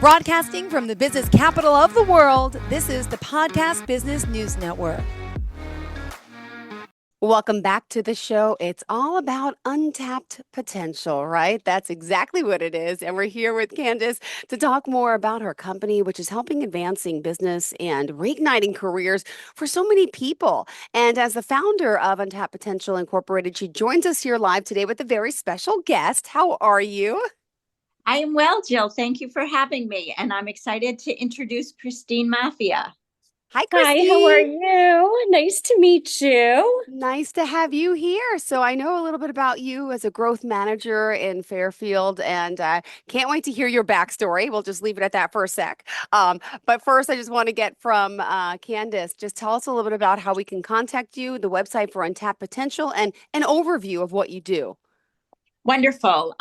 Broadcasting from the business capital of the world, this is the Podcast Business News Network. Welcome back to the show. It's all about untapped potential, right? That's exactly what it is. And we're here with Candace to talk more about her company, which is helping advancing business and reigniting careers for so many people. And as the founder of Untapped Potential Incorporated, she joins us here live today with a very special guest. How are you? I am well, Jill. Thank you for having me. And I'm excited to introduce Christine Mafia. Hi, Hi, how are Christine. you? Nice to meet you. Nice to have you here. So I know a little bit about you as a growth manager in Fairfield, and can't wait to hear your backstory. We'll just leave it at that for a sec. But first, I just want to get from Candace. Just tell us a little bit about how we can contact you, the website for Untapped Potential, and an overview of what you do. Wonderful.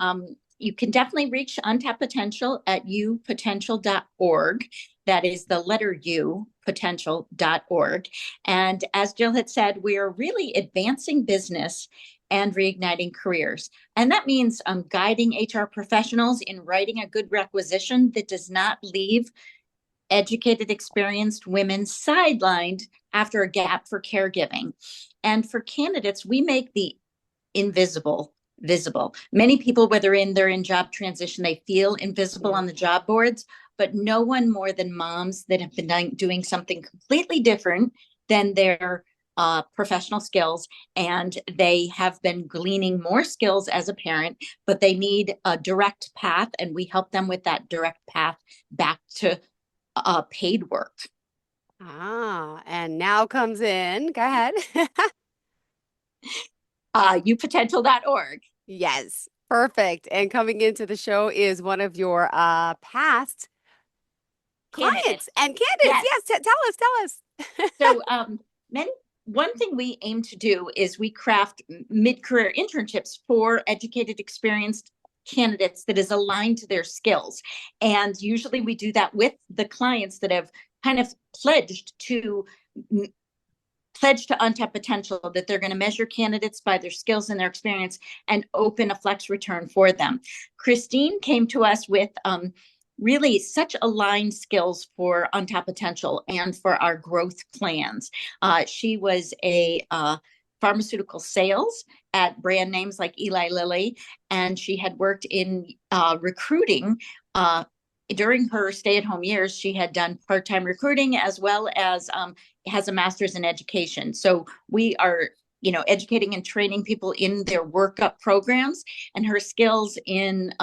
You can definitely reach Untapped Potential at upotential.org. That is the letter U, potential.org. And as Jill had said, we are really advancing business and reigniting careers. And that means guiding HR professionals in writing a good requisition that does not leave educated, experienced women sidelined after a gap for caregiving. And for candidates, we make the invisible visible. Many people, whether they're in job transition, they feel invisible on the job boards, but no one more than moms that have been doing something completely different than their professional skills, and they have been gleaning more skills as a parent, but they need a direct path, and we help them with that direct path back to paid work. And now comes in. Go ahead. upotential.org. Yes, perfect. And coming into the show is one of your past clients. And Candace, yes, tell us. So one thing we aim to do is we craft mid-career internships for educated, experienced candidates that is aligned to their skills. And usually we do that with the clients that have kind of pledged to Untapped Potential, that they're going to measure candidates by their skills and their experience and open a flex return for them. Christine came to us with really such aligned skills for Untapped Potential and for our growth plans. She was a pharmaceutical sales at brand names like Eli Lilly, and she had worked in recruiting. During her stay-at-home years, she had done part-time recruiting as well as has a master's in education. So we are, educating and training people in their workup programs, and her skills in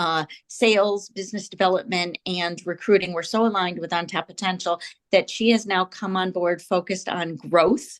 sales, business development, and recruiting were so aligned with Untapped Potential that she has now come on board focused on growth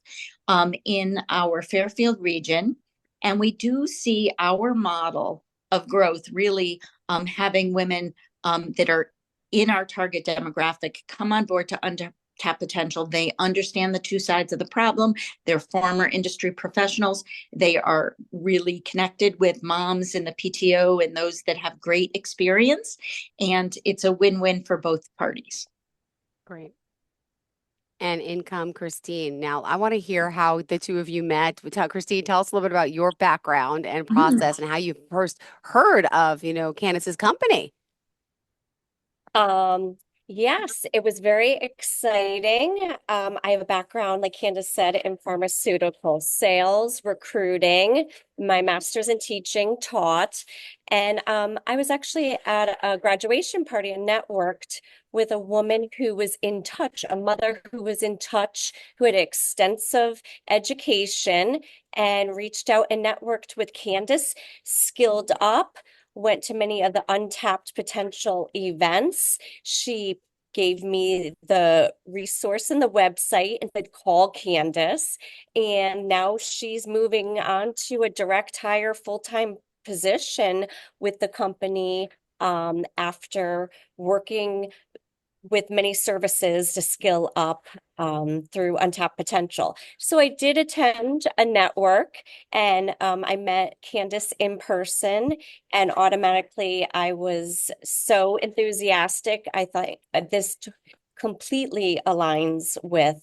in our Fairfield region. And we do see our model of growth really having women that are in our target demographic come on board to Untapped Potential. They understand the two sides of the problem. They're former industry professionals. They are really connected with moms in the PTO and those that have great experience. And it's a win-win for both parties. Great. And income, Christine. Now, I want to hear how the two of you met. Christine, tell us a little bit about your background and process and how you first heard of, Candace's company. Yes, it was very exciting. I have a background, like Candace said, in pharmaceutical sales, recruiting, my master's in teaching, taught. And I was actually at a graduation party and networked with a woman who was in touch, a mother who was in touch, who had extensive education, and reached out and networked with Candace, skilled up, went to many of the Untapped Potential events. She gave me the resource and the website and said, call Candace. And now she's moving on to a direct hire full-time position with the company after working with many services to skill up through Untapped Potential. So I did attend a network, and I met Candace in person, and automatically I was so enthusiastic. I thought this completely aligns with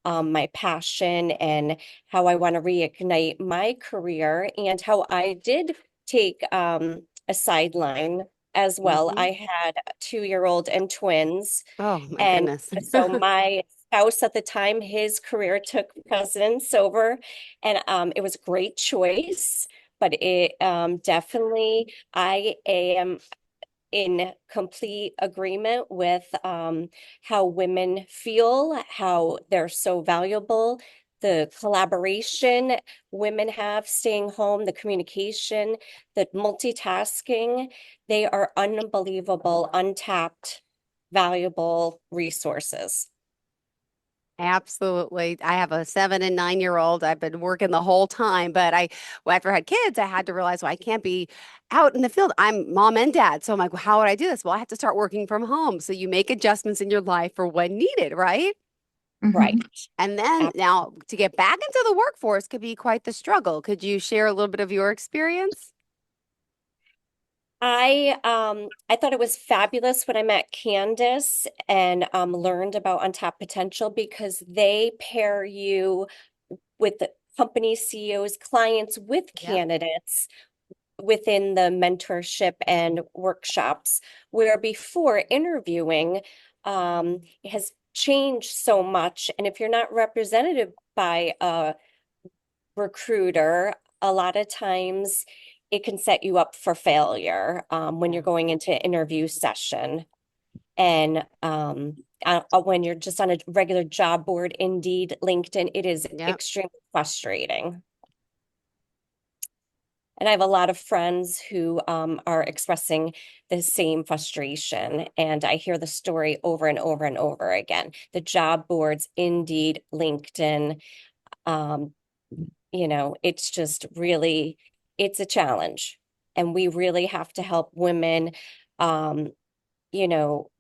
my passion and how I want to reignite my career, and how I did take a sideline as well. Hmm. I had a 2-year-old and twins. Oh my And goodness. so my spouse at the time, his career took precedence over, and it was a great choice. But it definitely, I am in complete agreement with how women feel, how they're so valuable, the collaboration women have staying home, the communication, the multitasking. They are unbelievable, untapped, valuable resources. Absolutely. I have a 7 and 9-year-old. I've been working the whole time, but well, after I had kids, I had to realize, well, I can't be out in the field. I'm mom and dad. So I'm like, well, how would I do this? Well, I have to start working from home. So you make adjustments in your life for when needed, right? Right. Mhm. And then Ab- now to get back into the workforce could be quite the struggle. Could you share a little bit of your experience? I thought it was fabulous when I met Candace and learned about Untapped Potential because they pair you with the company CEOs, clients with Yep. candidates within the mentorship and workshops, where before interviewing has changed so much. And if you're not represented by a recruiter, a lot of times it can set you up for failure when you're going into interview session. And when you're just on a regular job board, Indeed, LinkedIn, it is Yep. extremely frustrating. And I have a lot of friends who are expressing the same frustration. And I hear the story over and over and over again. The job boards, Indeed, LinkedIn, um, it's just really, it's a challenge. And we really have to help women, um,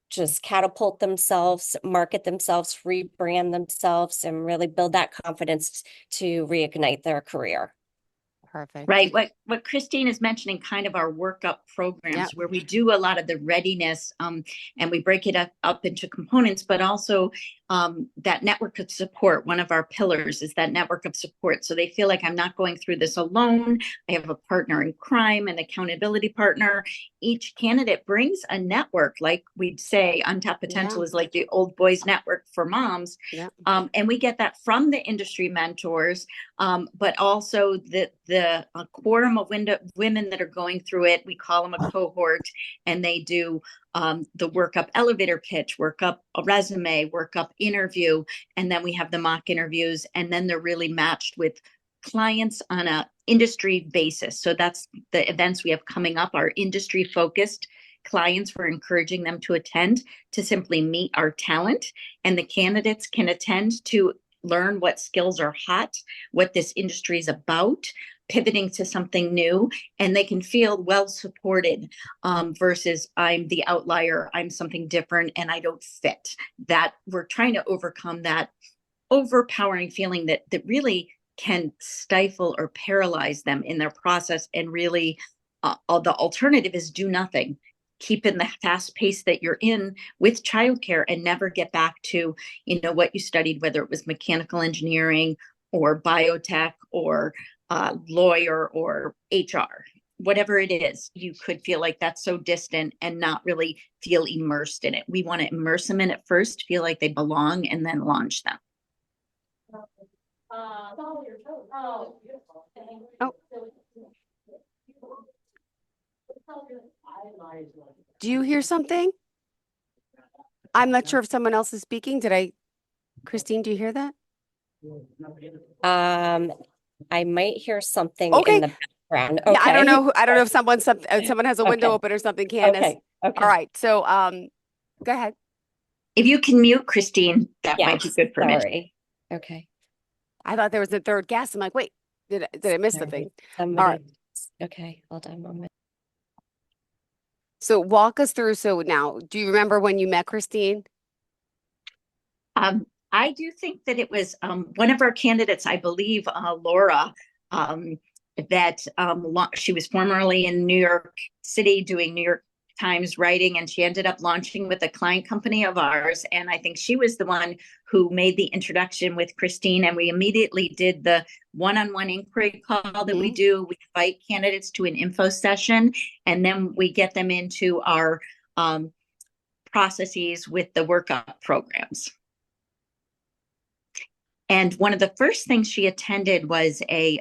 just catapult themselves, market themselves, rebrand themselves, and really build that confidence to reignite their career. Perfect. Right. What Christine is mentioning, kind of our workup programs Yep. where we do a lot of the readiness, and we break it up into components, but also that network of support. One of our pillars is that network of support. So they feel like I'm not going through this alone. I have a partner in crime, an accountability partner. Each candidate brings a network, like we'd say, Untapped Yeah. Potential is like the old boys network for moms. Yep. And we get that from the industry mentors, but also the quorum of women that are going through it. We call them a cohort, and they do the workup elevator pitch, workup a resume, workup interview, and then we have the mock interviews, and then they're really matched with clients on a industry basis. So that's the events we have coming up, our industry focused clients. We're encouraging them to attend to simply meet our talent, and the candidates can attend to learn what skills are hot, what this industry is about, pivoting to something new, and they can feel well supported, versus I'm the outlier, I'm something different, and I don't fit. That we're trying to overcome that overpowering feeling that really can stifle or paralyze them in their process. And really, the alternative is do nothing. Keep in the fast pace that you're in with childcare and never get back to, what you studied, whether it was mechanical engineering or biotech or lawyer or HR. Whatever it is, you could feel like that's so distant and not really feel immersed in it. We want to immerse them in it first, feel like they belong, and then launch them. Oh, do you hear something? I'm not sure if someone else is speaking. Christine, do you hear that? Um, I might hear something in Okay. the background. Yeah, I don't Okay. know. I don't know if someone has a window Okay. open or something, Candace. Okay. All Okay. right. So, go ahead. If you can mute Christine, that might be Yes. good for me. Sorry. Okay. I thought there was a third guest. I'm like, wait, did I miss Sorry. something? All right. Somebody. Okay. Hold on a moment. So walk us through. So now, do you remember when you met Christine? I do think that it was one of our candidates, I believe, Laura, that she was formerly in New York City doing New York times writing, and she ended up launching with a client company of ours. And I think she was the one who made the introduction with Christine. And we immediately did the one-on-one inquiry call that we do. We invite candidates to an info session, and then we get them into our processes with the workup programs. And one of the first things she attended was a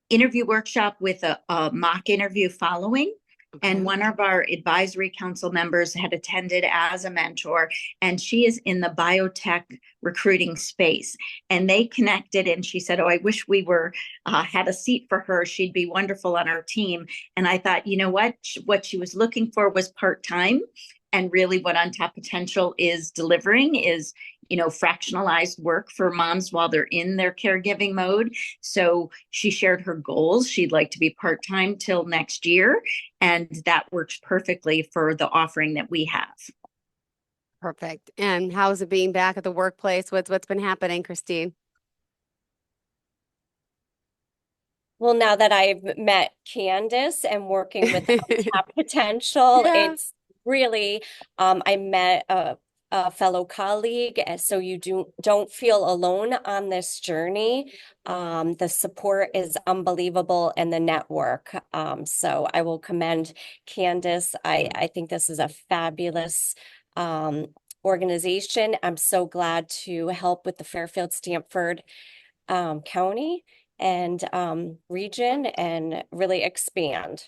interview workshop with a mock interview following. Okay. And one of our advisory council members had attended as a mentor, and she is in the biotech recruiting space. And they connected, and she said, "Oh, I wish we were had a seat for her. She'd be wonderful on our team." And I thought, you know what she was looking for was part-time. And really what Untapped Potential is delivering is, fractionalized work for moms while they're in their caregiving mode. So she shared her goals. She'd like to be part-time till next year. And that works perfectly for the offering that we have. Perfect. And how's it being back at the workplace? What's been happening, Christine? Well, now that I've met Candace and working with Untapped Potential, Yeah. it's really, I met a fellow colleague, so you don't feel alone on this journey. The support is unbelievable and the network. So I will commend Candace. I think this is a fabulous organization. I'm so glad to help with the Fairfield-Stanford County and region and really expand.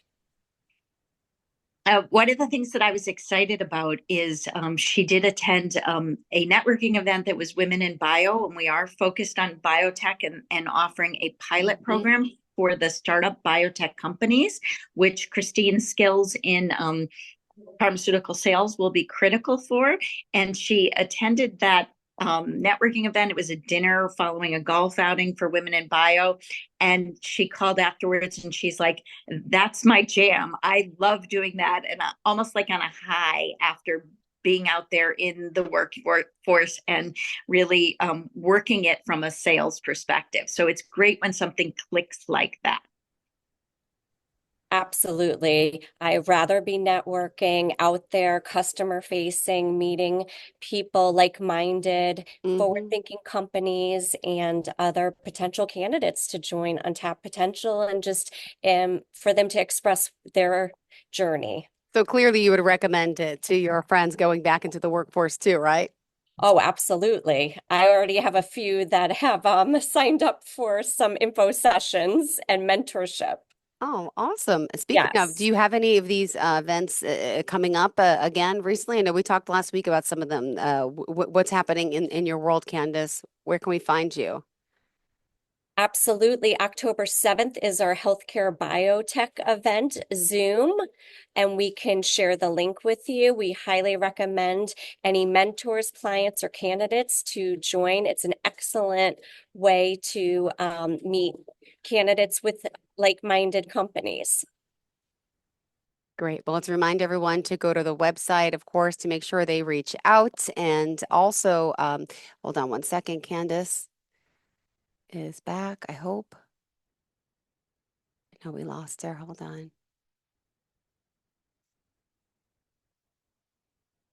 One of the things that I was excited about is she did attend a networking event that was Women in Bio, and we are focused on biotech and offering a pilot program for the startup biotech companies, which Christine's skills in pharmaceutical sales will be critical for. And she attended that networking event. It was a dinner following a golf outing for Women in Bio. And she called afterwards and she's like, "That's my jam. I love doing that." And almost like on a high after being out there in the workforce and really working it from a sales perspective. So it's great when something clicks like that. Absolutely. I'd rather be networking out there, customer facing, meeting people like-minded, forward-thinking companies and other potential candidates to join Untapped Potential, and just for them to express their journey. So clearly you would recommend it to your friends going back into the workforce too, right? Oh, absolutely. I already have a few that have signed up for some info sessions and mentorship. Oh, awesome. Speaking of, do you have any of these events coming up again recently? I know we talked last week about some of them. What's happening in your world, Candace? Where can we find you? Absolutely. October 7th is our healthcare biotech event, Zoom, and we can share the link with you. We highly recommend any mentors, clients, or candidates to join. It's an excellent way to meet candidates with like-minded companies. Great. Well, let's remind everyone to go to the website, of course, to make sure they reach out. And also, hold on one second, Candace is back, I hope. No, we lost her. Hold on.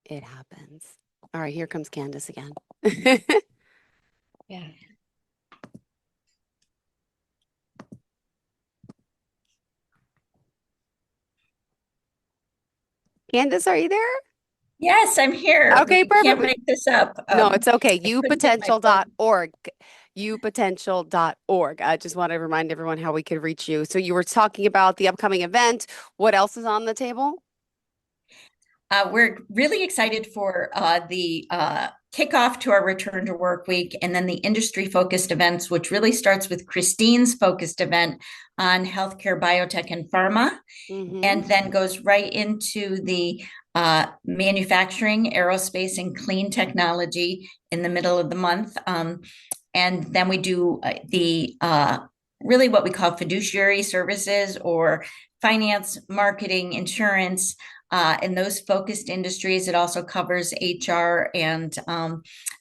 It happens. All right, here comes Candace again. Yeah. Candace, are you there? Yes, I'm here. Okay, perfect. Can't make this up. No, it's okay. Upotential.org. Upotential.org. I just want to remind everyone how we could reach you. So you were talking about the upcoming event. What else is on the table? We're really excited for the kickoff to our return to work week, and then the industry focused events, which really starts with Christine's focused event on healthcare, biotech, and pharma, and then goes right into the manufacturing, aerospace, and clean technology in the middle of the month. And then we do the really what we call fiduciary services or finance, marketing, insurance, in those focused industries. It also covers HR. And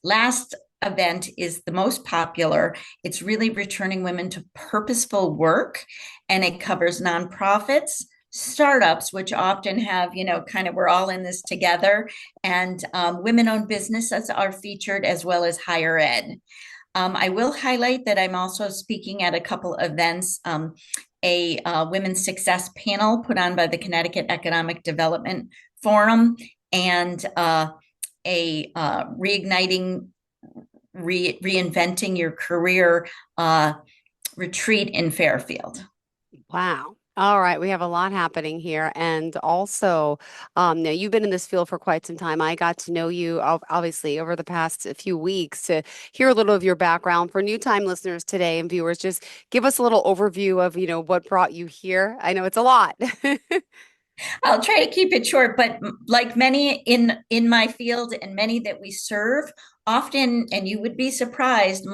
last event is the most popular. It's really returning women to purposeful work, and it covers nonprofits, startups, which often have, kind of we're all in this together, and women-owned businesses are featured, as well as higher ed. I will highlight that I'm also speaking at a couple events, a women's success panel put on by the Connecticut Economic Development Forum, and a reinventing your career retreat in Fairfield. Wow. All right, we have a lot happening here. And also, now you've been in this field for quite some time. I got to know you obviously over the past few weeks to hear a little of your background. For new time listeners today and viewers, just give us a little overview of, what brought you here. I know it's a lot. I'll try to keep it short, but like many in my field and many that we serve, often, and you would be surprised,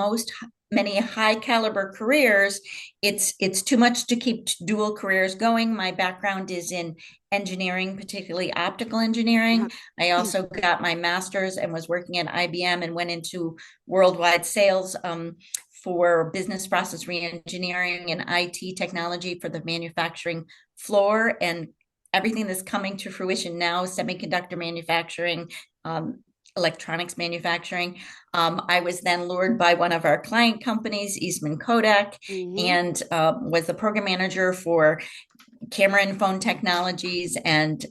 many high caliber careers, it's too much to keep dual careers going. My background is in engineering, particularly optical engineering. I also got my master's and was working at IBM and went into worldwide sales for business process reengineering and IT technology for the manufacturing floor, and everything that's coming to fruition now, semiconductor manufacturing, electronics manufacturing. I was then lured by one of our client companies, Eastman Kodak, hmm and was the program manager for camera and phone technologies and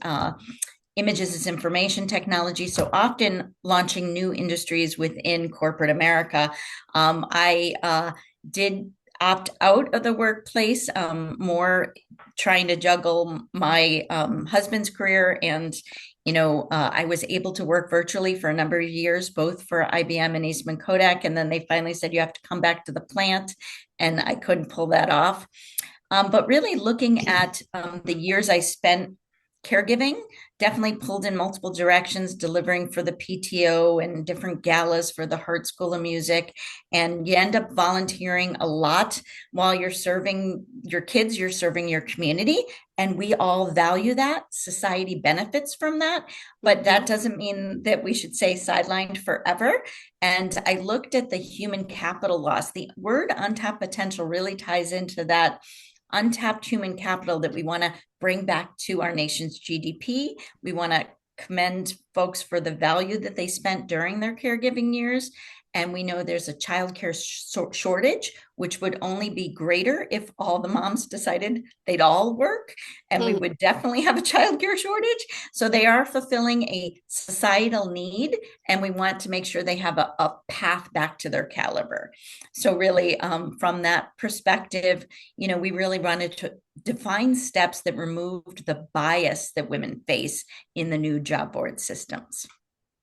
images as information technology. So often launching new industries within corporate America. I did opt out of the workplace, more trying to juggle my husband's career, and I was able to work virtually for a number of years, both for IBM and Eastman Kodak, and then they finally said you have to come back to the plant, and I couldn't pull that off. But really looking at the years I spent caregiving, definitely pulled in multiple directions, delivering for the PTO and different galas for the Hart School of Music. And you end up volunteering a lot while you're serving your kids, you're serving your community. And we all value that. Society benefits from that. But that doesn't mean that we should stay sidelined forever. And I looked at the human capital loss. The word untapped potential really ties into that untapped human capital that we want to bring back to our nation's GDP. We want to commend folks for the value that they spent during their caregiving years. And we know there's a childcare shortage, which would only be greater if all the moms decided they'd all work. And we would definitely have a childcare shortage. So they are fulfilling a societal need. And we want to make sure they have a path back to their caliber. So really, from that perspective, we really wanted to define steps that removed the bias that women face in the new job board systems.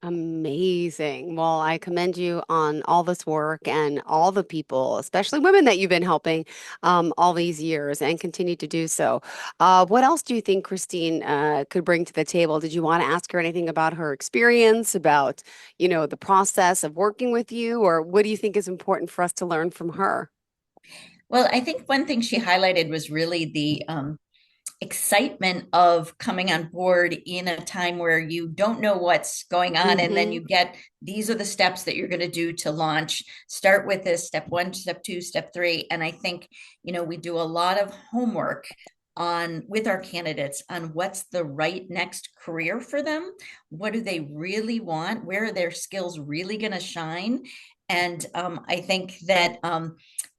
Amazing. Well, I commend you on all this work and all the people, especially women that you've been helping all these years and continue to do so. What else do you think Christine could bring to the table? Did you want to ask her anything about her experience, about, the process of working with you, or what do you think is important for us to learn from her? Well, I think one thing she highlighted was really the excitement of coming on board in a time where you don't know what's going on, and then hmm you get these are the steps that you're going to do to launch. Start with this step 1, step 2, step 3. And I think we do a lot of homework on with our candidates on what's the right next career for them, what do they really want, where are their skills really going to shine. And I think that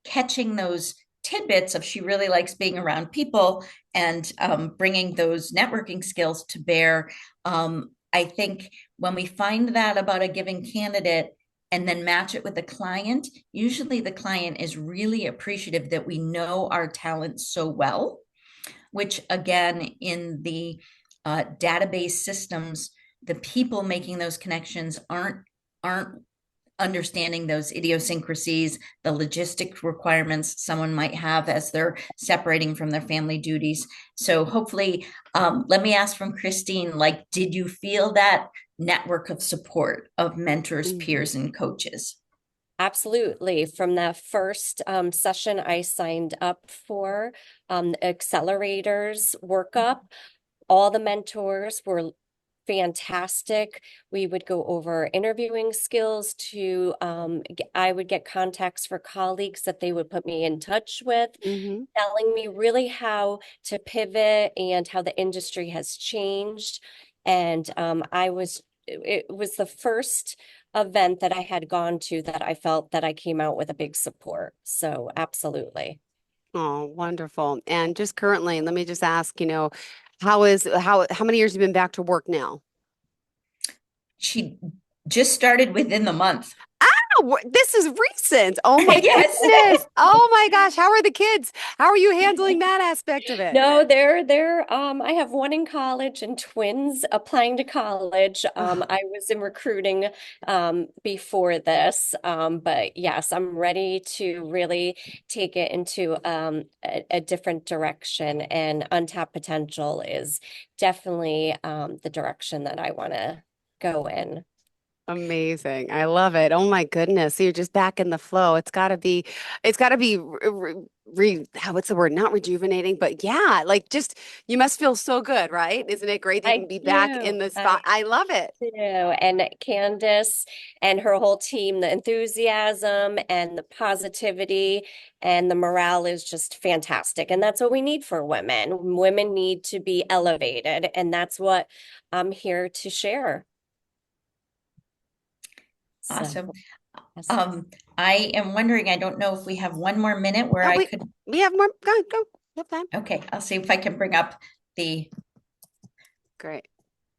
catching those tidbits of she really likes being around people and bringing those networking skills to bear. I think when we find that about a given candidate and then match it with the client, usually the client is really appreciative that we know our talent so well, which again, in the database systems, the people making those connections aren't understanding those idiosyncrasies, the logistic requirements someone might have as they're separating from their family duties. So hopefully, let me ask from Christine, like, did you feel that network of support of mentors, peers, and coaches? Absolutely. From the first session I signed up for, the accelerators workup, all the mentors were fantastic. We would go over interviewing skills to, I would get contacts for colleagues that they would put me in touch with, Hmm. telling me really how to pivot and how the industry has changed. And it was the first event that I had gone to that I felt that I came out with a big support. So absolutely. Oh, wonderful. And just currently, let me just ask, how many years have you been back to work now? She just started within the month. Oh, this is recent. Oh my Yes. goodness. Oh my gosh. How are the kids? How are you handling that aspect of it? No, I have one in college and twins applying to college. I was in recruiting, before this. But yes, I'm ready to really take it into, a different direction, and untapped potential is definitely, the direction that I want to go in. Amazing. I love it. Oh my goodness. So you're just back in the flow. It's got to be what's the word? Not rejuvenating, but yeah, like just you must feel so good, right? Isn't it great to even I be back do. in the spot? I love it. Do. And Candace and her whole team, the enthusiasm and the positivity and the morale is just fantastic. And that's what we need for women. Women need to be elevated, and that's what I'm here to share. So, Awesome. yes. Um, I am wondering, I don't know if we have one more minute where Oh, I could, we have more. Go, go. You have time. okay, I'll see if I can bring up the, Great.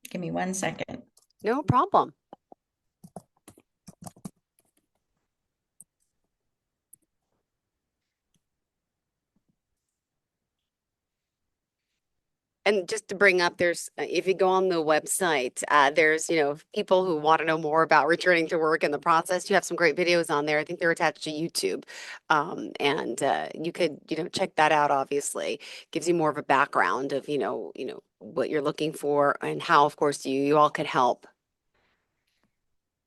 give me 1 second. No problem. And just to bring up, if you go on the website, there's, people who want to know more about returning to work in the process. You have some great videos on there. I think they're attached to YouTube. And you could, check that out, obviously. Gives you more of a background of, what you're looking for and how, of course, you all could help.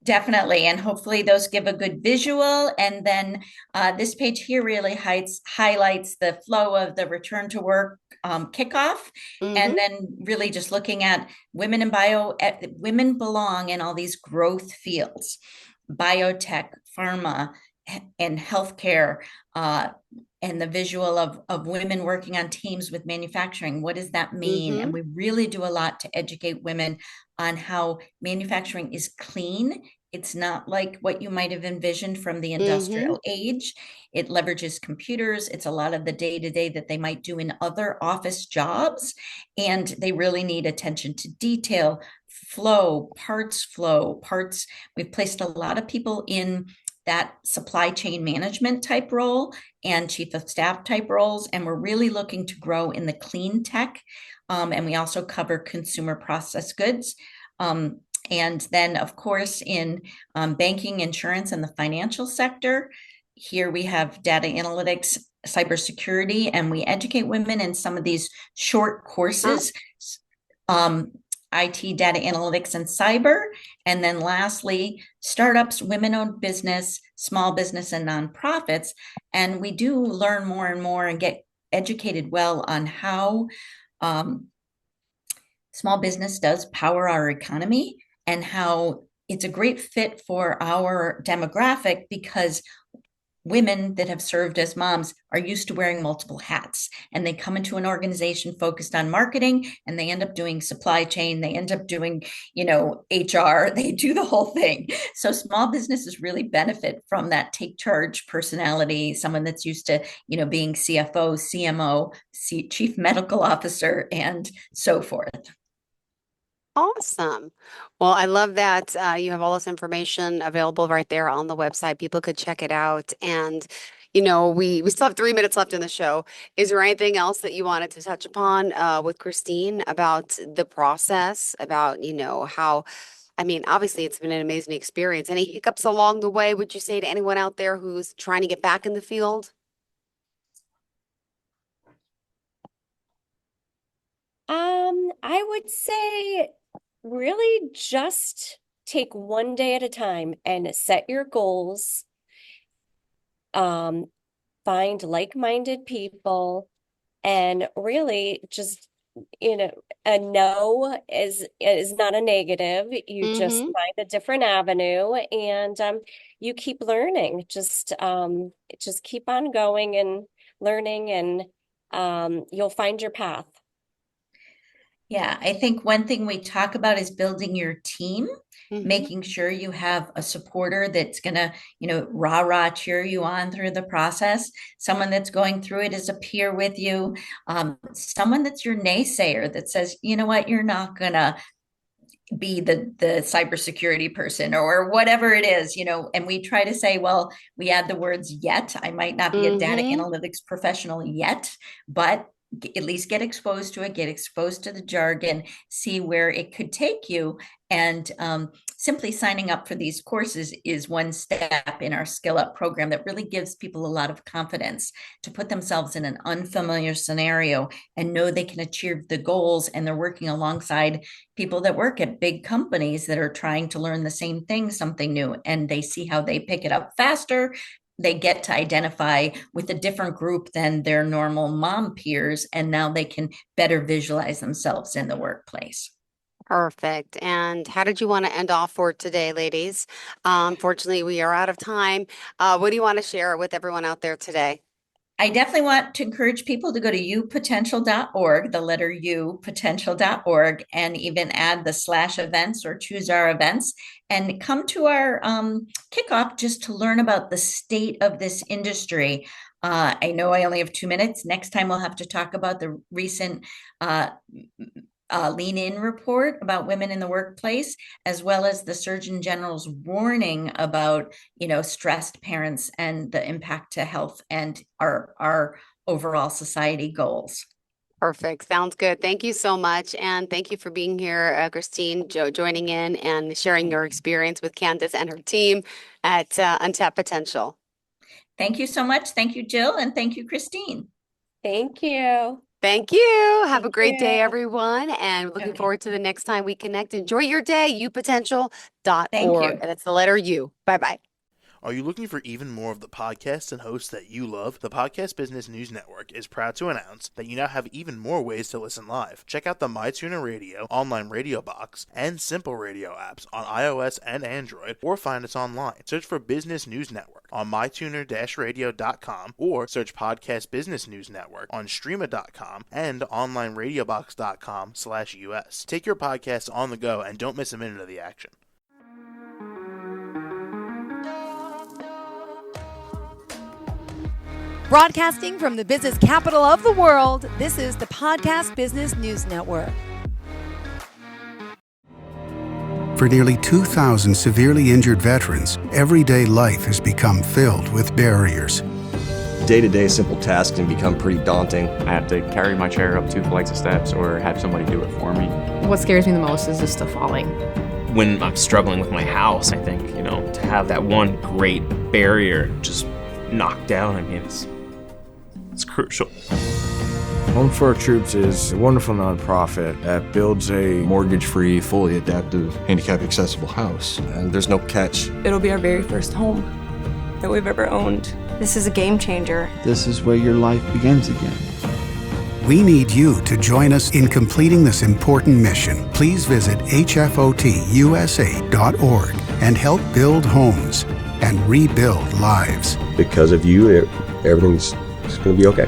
Definitely. And hopefully those give a good visual. And then this page here really highlights the flow of the return to work kickoff. And Hmm. then really just looking at women belong in all these growth fields, biotech, pharma, and healthcare. And the visual of women working on teams with manufacturing. What does that mean? Hmm. And we really do a lot to educate women on how manufacturing is clean. It's not like what you might have envisioned from the Hmm. industrial age. It leverages computers. It's a lot of the day to day that they might do in other office jobs. And they really need attention to detail, flow, parts. We've placed a lot of people in that supply chain management type role and chief of staff type roles. And we're really looking to grow in the clean tech. And we also cover consumer processed goods. And then, of course, in banking, insurance, and the financial sector, here we have data analytics, cybersecurity, and we educate women in some of these short Oh, courses, um, IT, data analytics, and cyber. And then lastly, startups, women-owned business, small business, and nonprofits. And we do learn more and more and get educated well on how um, small business does power our economy and how it's a great fit for our demographic because women that have served as moms are used to wearing multiple hats and they come into an organization focused on marketing and they end up doing supply chain, they end up doing HR, they do the whole thing. So small businesses really benefit from that take charge personality, someone that's used to being CFO, CMO, chief medical officer, and so forth. awesome. Well, I love that you have all this information available right there on the website. People could check it out. And, we still have 3 minutes left in the show. Is there anything else that you wanted to touch upon with Christine about the process, about, how, I mean, obviously it's been an amazing experience. Any hiccups along the way, would you say to anyone out there who's trying to get back in the field? I would say really just take one day at a time and set your goals. Um, Find like-minded people and really just a no is not a negative. You just Mm-hmm. find a different avenue, and you keep learning. Just keep on going and learning, and you'll find your path. Yeah, I think one thing we talk about is building your team, Mm-hmm. making sure you have a supporter that's gonna, rah-rah cheer you on through the process, someone that's going through it as a peer with you, someone that's your naysayer that says, you know what, you're not gonna be the cybersecurity person or whatever it is, and we try to say, well, we add the words yet. I might not be a data Mm-hmm. analytics professional yet, but at least get exposed to it, get exposed to the jargon, see where it could take you. And simply signing up for these courses is one step in our Skill Up program that really gives people a lot of confidence to put themselves in an unfamiliar scenario and know they can achieve the goals, and they're working alongside people that work at big companies that are trying to learn the same thing, something new, and they see how they pick it up faster. They get to identify with a different group than their normal mom peers, and now they can better visualize themselves in the workplace. Perfect. And how did you want to end off for today, ladies? Fortunately, we are out of time. What do you want to share with everyone out there today? I definitely want to encourage people to go to upotential.org, the letter U, potential.org, and even add the /events or choose our events and come to our kickoff just to learn about the state of this industry. I know I only have 2 minutes. Next time we'll have to talk about the recent Lean In report about women in the workplace, as well as the Surgeon General's warning about, stressed parents and the impact to health and our overall society goals. Perfect. Sounds good. Thank you so much. And thank you for being here, Christine, joining in and sharing your experience with Candace and her team at Untapped Potential. Thank you so much. Thank you, Jill, and thank you, Christine. Thank you. Thank you. Have a Thank great day, you. everyone. And looking Okay. forward to the next time we connect. Enjoy your day, Thank upotential.org. you. And it's the letter U. Bye-bye. Are you looking for even more of the podcasts and hosts that you love? The Podcast Business News Network is proud to announce that you now have even more ways to listen live. Check out the MyTuner Radio, online radio box, and Simple Radio apps on iOS and Android, or find us online. Search for Business News Network on mytuner-radio.com, or search Podcast Business News Network on streama.com and onlineradiobox.com/US. Take your podcast on the go and don't miss a minute of the action. Broadcasting from the business capital of the world, this is the Podcast Business News Network. For nearly 2,000 severely injured veterans, everyday life has become filled with barriers. Day-to-day simple tasks can become pretty daunting. I have to carry my chair up 2 flights of steps or have somebody do it for me. What scares me the most is just the falling. When I'm struggling with my house, I think, to have that one great barrier just knocked down, it's crucial. Home for Our Troops is a wonderful nonprofit that builds a mortgage-free, fully adaptive, handicap-accessible house. And there's no catch. It'll be our very first home that we've ever owned. This is a game changer. This is where your life begins again. We need you to join us in completing this important mission. Please visit hfotusa.org and help build homes and rebuild lives. Because of you, everything's going to be okay.